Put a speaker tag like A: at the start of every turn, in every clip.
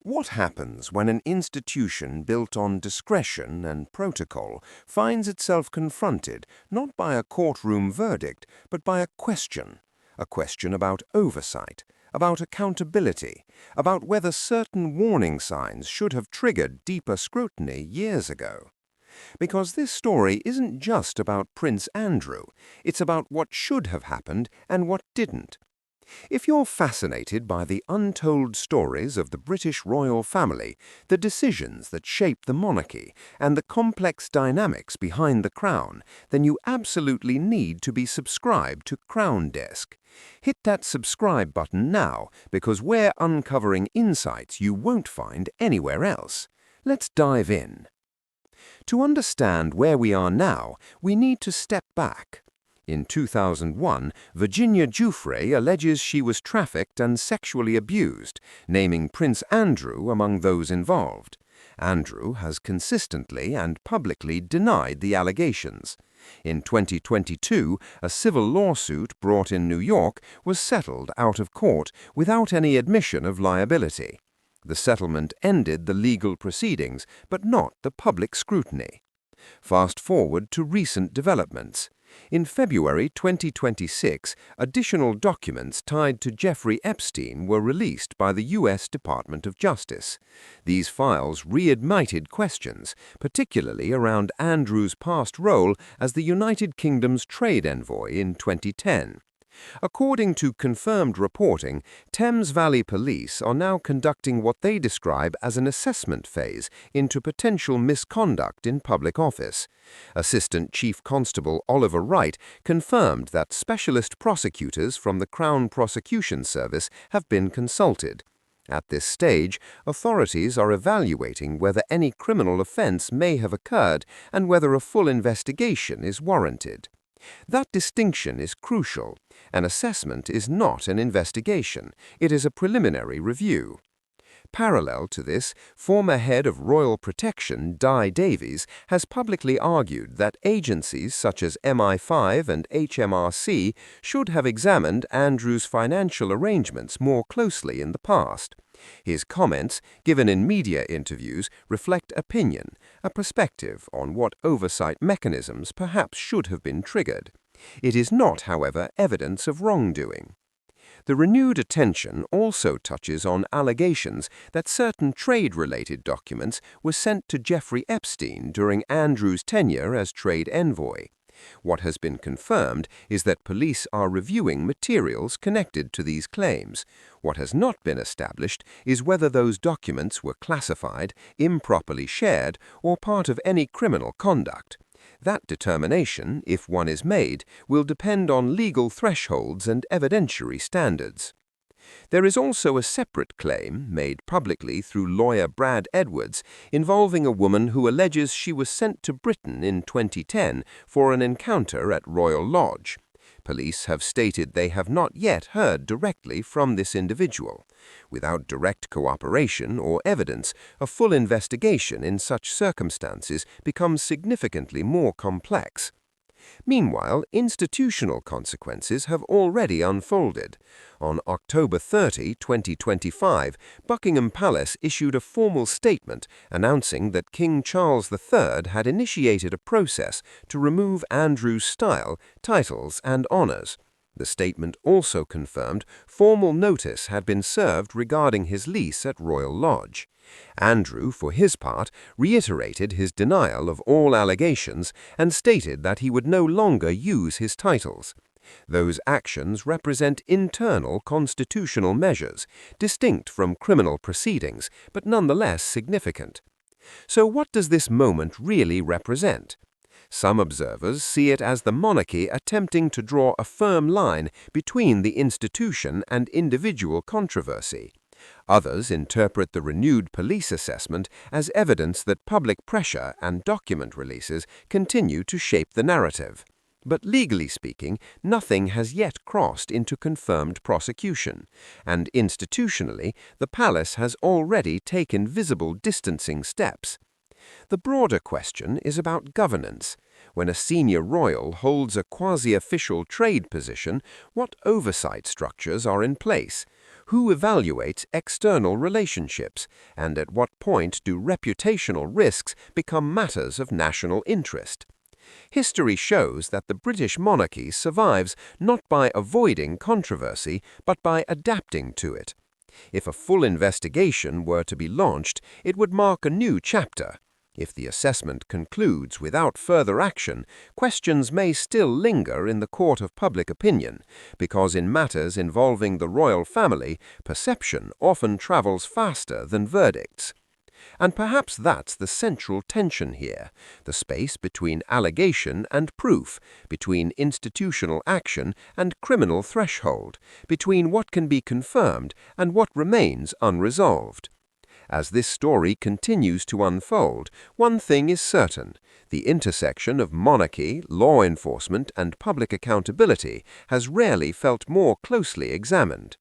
A: What happens when an institution built on discretion and protocol finds itself confronted not by a courtroom verdict, but by a question about oversight, about accountability, about whether certain warning signs should have triggered deeper scrutiny years ago? Because this story isn't just about Prince Andrew, it's about what should have happened and what didn't. If you're fascinated by the untold stories of the British royal family, the decisions that shape the monarchy, and the complex dynamics behind the crown, then you absolutely need to be subscribed to Crown Desk. Hit that subscribe button now, because we're uncovering insights you won't find anywhere else. Let's dive in. To understand where we are now, we need to step back. In 2001, Virginia Giuffre alleges she was trafficked and sexually abused, naming Prince Andrew among those involved. Andrew has consistently and publicly denied the allegations. In 2022, a civil lawsuit brought in New York was settled out of court without any admission of liability. The settlement ended the legal proceedings, but not the public scrutiny. Fast forward to recent developments. In February 2026, additional documents tied to Jeffrey Epstein were released by the U.S. Department of Justice. These files reignited questions, particularly around Andrew's past role as the United Kingdom's trade envoy in 2010. According to confirmed reporting, Thames Valley Police are now conducting what they describe as an assessment phase into potential misconduct in public office. Assistant Chief Constable Oliver Wright confirmed that specialist prosecutors from the Crown Prosecution Service have been consulted. At this stage, authorities are evaluating whether any criminal offense may have occurred and whether a full investigation is warranted. That distinction is crucial. An assessment is not an investigation. It is a preliminary review. Parallel to this, former head of Royal Protection Di Davies has publicly argued that agencies such as MI5 and HMRC should have examined Andrew's financial arrangements more closely in the past. His comments, given in media interviews, reflect opinion, a perspective on what oversight mechanisms perhaps should have been triggered. It is not, however, evidence of wrongdoing. The renewed attention also touches on allegations that certain trade-related documents were sent to Jeffrey Epstein during Andrew's tenure as trade envoy. What has been confirmed is that police are reviewing materials connected to these claims. What has not been established is whether those documents were classified, improperly shared, or part of any criminal conduct. That determination, if one is made, will depend on legal thresholds and evidentiary standards. There is also a separate claim, made publicly through lawyer Brad Edwards, involving a woman who alleges she was sent to Britain in 2010 for an encounter at Royal Lodge. Police have stated they have not yet heard directly from this individual. Without direct cooperation or evidence, a full investigation in such circumstances becomes significantly more complex. Meanwhile, institutional consequences have already unfolded. On October 30, 2025, Buckingham Palace issued a formal statement announcing that King Charles III had initiated a process to remove Andrew's style, titles, and honours. The statement also confirmed formal notice had been served regarding his lease at Royal Lodge. Andrew, for his part, reiterated his denial of all allegations and stated that he would no longer use his titles. Those actions represent internal constitutional measures, distinct from criminal proceedings, but nonetheless significant. So what does this moment really represent? Some observers see it as the monarchy attempting to draw a firm line between the institution and individual controversy. Others interpret the renewed police assessment as evidence that public pressure and document releases continue to shape the narrative. But legally speaking, nothing has yet crossed into confirmed prosecution, and institutionally, the palace has already taken visible distancing steps. The broader question is about governance. When a senior royal holds a quasi-official trade position, what oversight structures are in place? Who evaluates external relationships? And at what point do reputational risks become matters of national interest? History shows that the British monarchy survives not by avoiding controversy, but by adapting to it. If a full investigation were to be launched, it would mark a new chapter. If the assessment concludes without further action, questions may still linger in the court of public opinion, because in matters involving the royal family, perception often travels faster than verdicts. And perhaps that's the central tension here, the space between allegation and proof, between institutional action and criminal threshold, between what can be confirmed and what remains unresolved. As this story continues to unfold, one thing is certain: the intersection of monarchy, law enforcement, and public accountability has rarely felt more closely examined.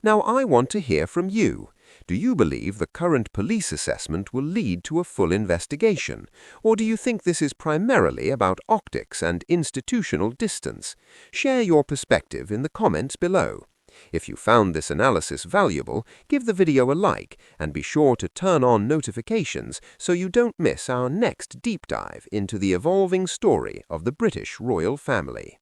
A: Now, I want to hear from you. Do you believe the current police assessment will lead to a full investigation? Or do you think this is primarily about optics and institutional distance? Share your perspective in the comments below. If you found this analysis valuable, give the video a like and be sure to turn on notifications so you don't miss our next deep dive into the evolving story of the British royal family.